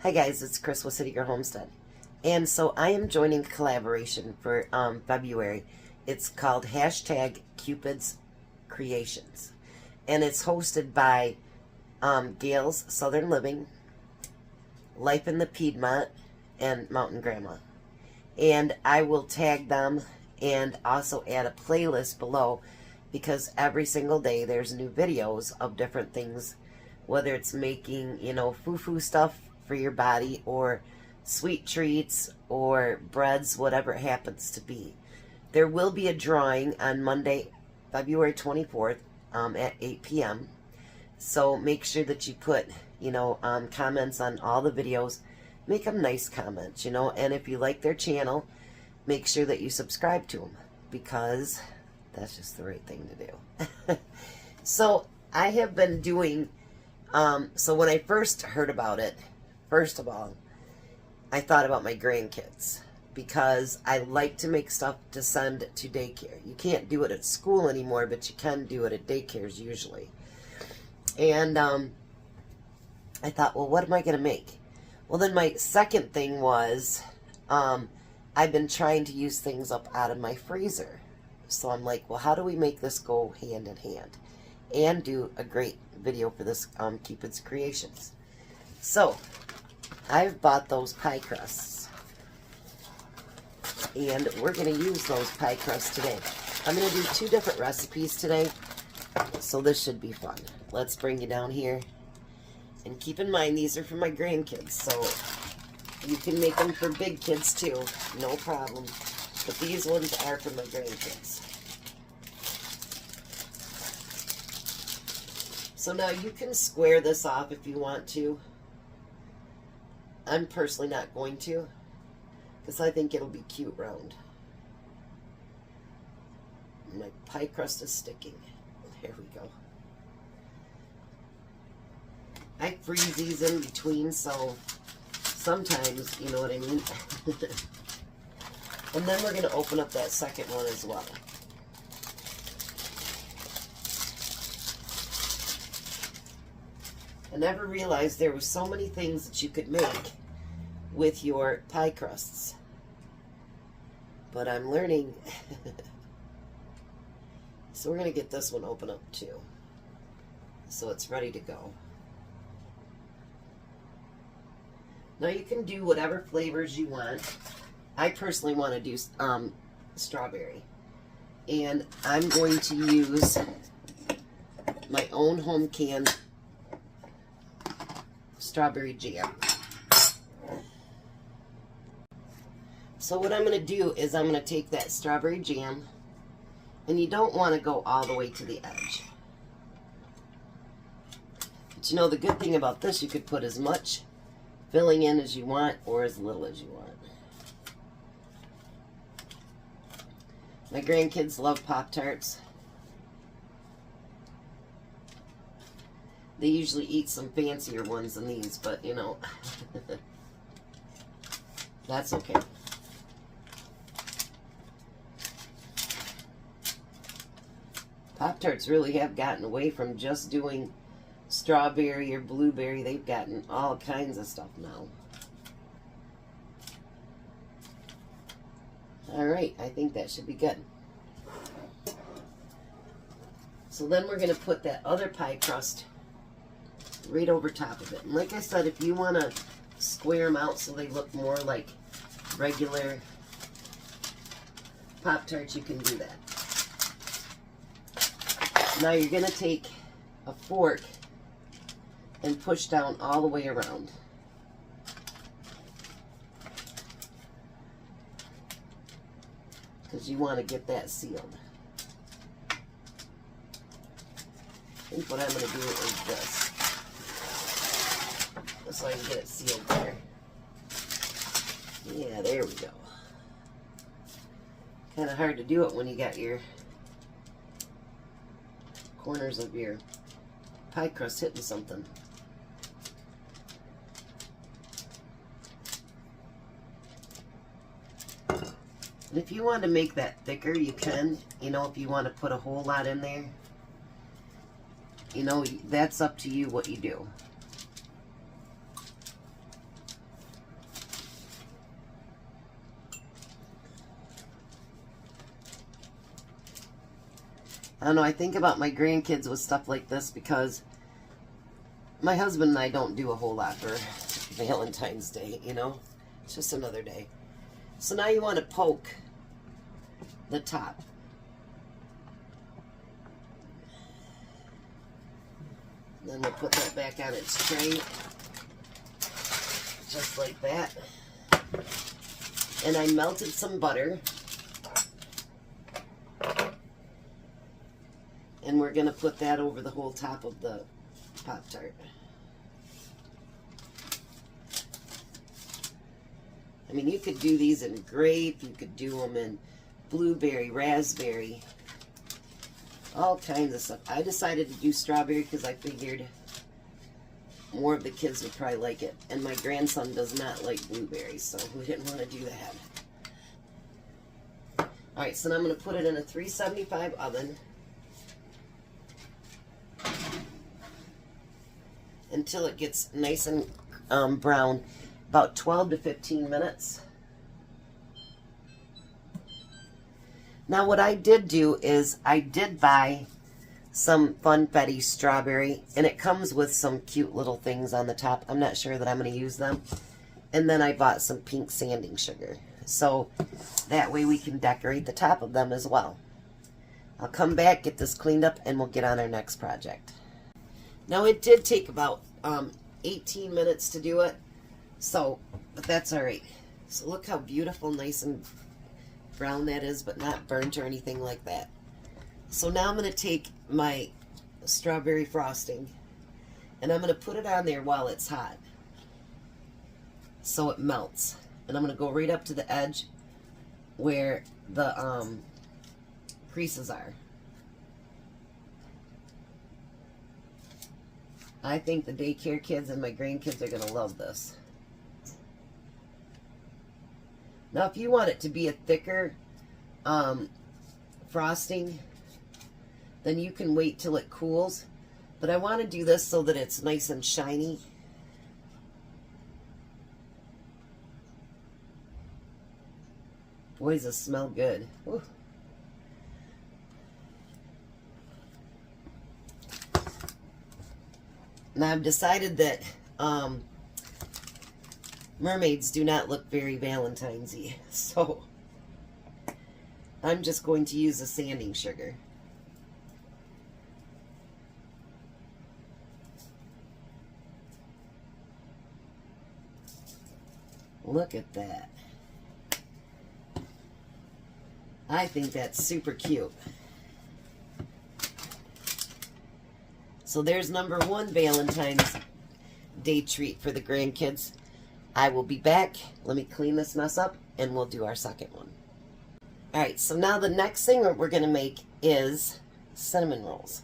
Hi guys, it's Chris with City Girl Homestead. And so I am joining a collaboration for February. It's called #Cupid's Creations. And it's hosted by Gail's Southern Living, Life in the Piedmont, and Mountain Grandma. And I will tag them and also add a playlist below, because every single day there's new videos of different things, whether it's making, foo-foo stuff for your body, or sweet treats, or breads, whatever it happens to be. There will be a drawing on Monday, February 24th at 8 p.m. So make sure that you put, comments on all the videos. Make them nice comments, and if you like their channel, make sure that you subscribe to them, because that's just the right thing to do. So I have been doing, so when I first heard about it, first of all, I thought about my grandkids, because I like to make stuff to send to daycare. You can't do it at school anymore, but you can do it at daycares usually. And I thought, well, what am I going to make? Well, then my second thing was, I've been trying to use things up out of my freezer. So I'm like, well, how do we make this go hand in hand and do a great video for this Cupid's Creations? So I've bought those pie crusts, and we're going to use those pie crusts today. I'm going to do 2 different recipes today, so this should be fun. Let's bring you down here. And keep in mind, these are for my grandkids, so you can make them for big kids too, no problem. But these ones are for my grandkids. So now you can square this off if you want to. I'm personally not going to, because I think it'll be cute round. My pie crust is sticking. There we go. I freeze these in between, so sometimes, you know what I mean? And then we're going to open up that second one as well. I never realized there were so many things that you could make with your pie crusts. But I'm learning. So we're going to get this one open up too, so it's ready to go. Now you can do whatever flavors you want. I personally want to do strawberry. And I'm going to use my own home canned strawberry jam. So what I'm going to do is I'm going to take that strawberry jam, and you don't want to go all the way to the edge. But the good thing about this, you could put as much filling in as you want, or as little as you want. My grandkids love Pop-Tarts. They usually eat some fancier ones than these, but that's okay. Pop-Tarts really have gotten away from just doing strawberry or blueberry. They've gotten all kinds of stuff now. Alright, I think that should be good. So then we're going to put that other pie crust right over top of it. And like I said, if you want to square them out so they look more like regular Pop-Tarts, you can do that. Now you're going to take a fork and push down all the way around. Because you want to get that sealed. I think what I'm going to do is this. So I can get it sealed there. Yeah, there we go. Kind of hard to do it when you got your corners of your pie crust hitting something. And if you want to make that thicker, you can. If you want to put a whole lot in there, that's up to you what you do. I don't know, I think about my grandkids with stuff like this because my husband and I don't do a whole lot for Valentine's Day, you know? It's just another day. So now you want to poke the top. Then we'll put that back on its tray, just like that. And I melted some butter. And we're going to put that over the whole top of the Pop-Tart. I mean, you could do these in grape, you could do them in blueberry, raspberry, all kinds of stuff. I decided to do strawberry because I figured more of the kids would probably like it. And my grandson does not like blueberries, so we didn't want to do that. Alright, so now I'm going to put it in a 375 oven until it gets nice and brown, about 12 to 15 minutes. Now what I did do is I did buy some Funfetti strawberry, and it comes with some cute little things on the top. I'm not sure that I'm going to use them. And then I bought some pink sanding sugar, so that way we can decorate the top of them as well. I'll come back, get this cleaned up, and we'll get on our next project. Now it did take about 18 minutes to do it, but that's alright. So look how beautiful, nice and brown that is, but not burnt or anything like that. So now I'm going to take my strawberry frosting and I'm going to put it on there while it's hot so it melts. And I'm going to go right up to the edge where the creases are. I think the daycare kids and my grandkids are going to love this. Now, if you want it to be a thicker frosting, then you can wait till it cools. But I want to do this so that it's nice and shiny. Boy, does it smell good. Whew. Now I've decided that mermaids do not look very Valentine's-y, so I'm just going to use a sanding sugar. Look at that. I think that's super cute. So there's number one Valentine's Day treat for the grandkids. I will be back. Let me clean this mess up and we'll do our second one. Alright, so now the next thing we're going to make is cinnamon rolls.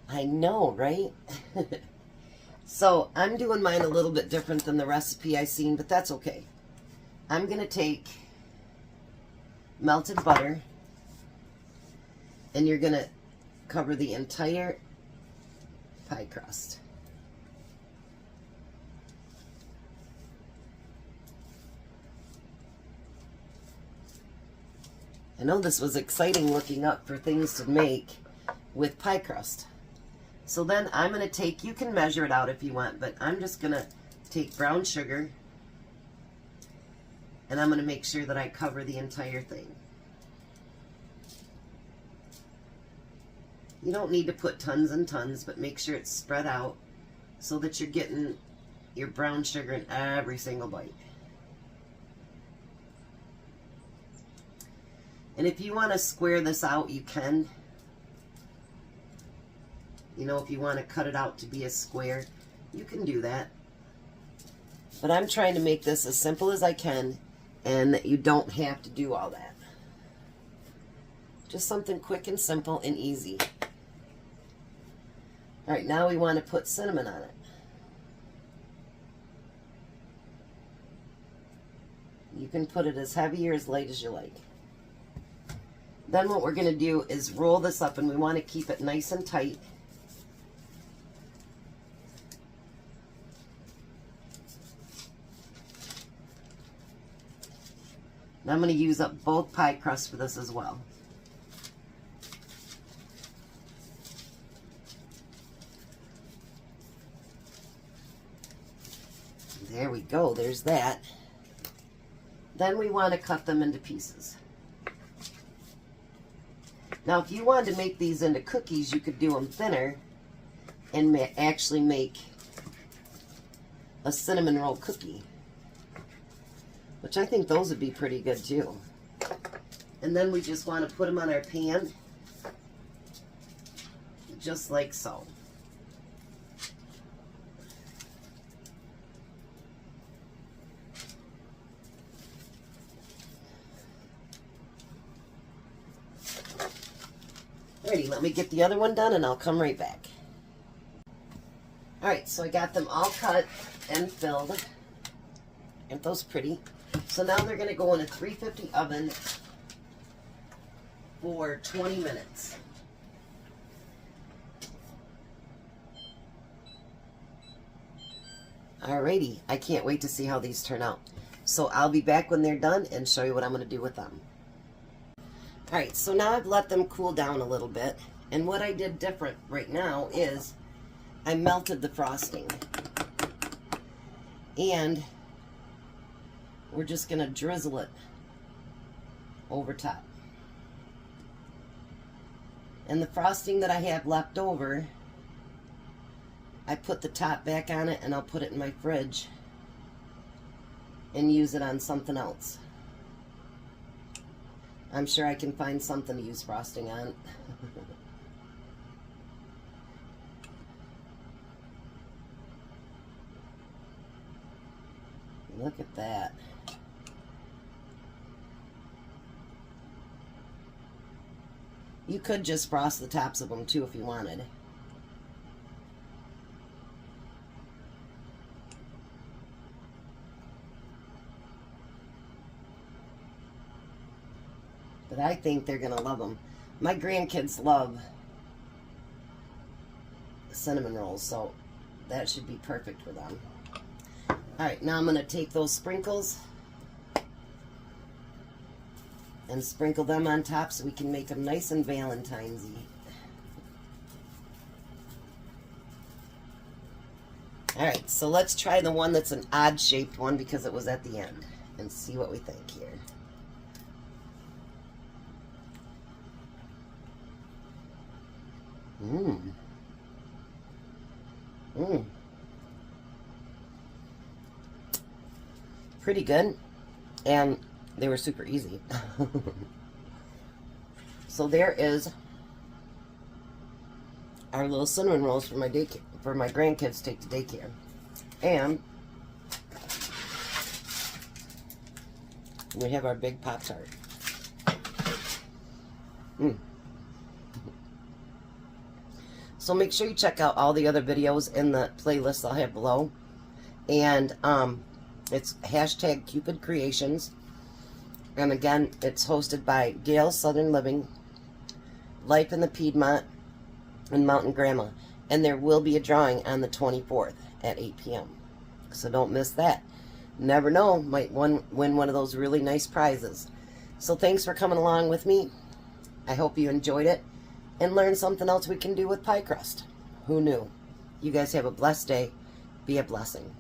I know, right? So I'm doing mine a little bit different than the recipe I seen, but that's okay. I'm going to take melted butter and you're going to cover the entire pie crust. I know this was exciting looking up for things to make with pie crust. So then I'm going to take, you can measure it out if you want, but I'm just going to take brown sugar and I'm going to make sure that I cover the entire thing. You don't need to put tons and tons, but make sure it's spread out so that you're getting your brown sugar in every single bite. And if you want to square this out, you can. You know, if you want to cut it out to be a square, you can do that. But I'm trying to make this as simple as I can, and that you don't have to do all that. Just something quick and simple and easy. Alright, now we want to put cinnamon on it. You can put it as heavy or as light as you like. Then what we're going to do is roll this up, and we want to keep it nice and tight. Now I'm going to use up both pie crusts for this as well. There we go. There's that. Then we want to cut them into pieces. Now, if you wanted to make these into cookies, you could do them thinner and actually make a cinnamon roll cookie, which I think those would be pretty good too. And then we just want to put them on our pan, just like so. Alrighty, let me get the other one done and I'll come right back. Alright, so I got them all cut and filled. Aren't those pretty? So now they're going to go in a 350 oven for 20 minutes. Alrighty, I can't wait to see how these turn out. So I'll be back when they're done and show you what I'm going to do with them. Alright, so now I've let them cool down a little bit. And what I did different right now is I melted the frosting. And we're just going to drizzle it over top. And the frosting that I have left over, I put the top back on it and I'll put it in my fridge and use it on something else. I'm sure I can find something to use frosting on. Look at that. You could just frost the tops of them too if you wanted. But I think they're going to love them. My grandkids love cinnamon rolls, so that should be perfect for them. Alright, now I'm going to take those sprinkles and sprinkle them on top so we can make them nice and Valentine's-y. Alright, so let's try the one that's an odd-shaped one because it was at the end and see what we think here. Pretty good, and they were super easy. So there is our little cinnamon rolls for my daycare, for my grandkids to take to daycare, and we have our big Pop-Tart. So make sure you check out all the other videos in the playlist I'll have below. And it's hashtag Cupid Creations. And again, it's hosted by Gail Southern Living, Life in the Piedmont, and Mountain Grandma. And there will be a drawing on the 24th at 8 p.m. So don't miss that. Never know, might win one of those really nice prizes. So thanks for coming along with me. I hope you enjoyed it and learned something else we can do with pie crust. Who knew? You guys have a blessed day. Be a blessing.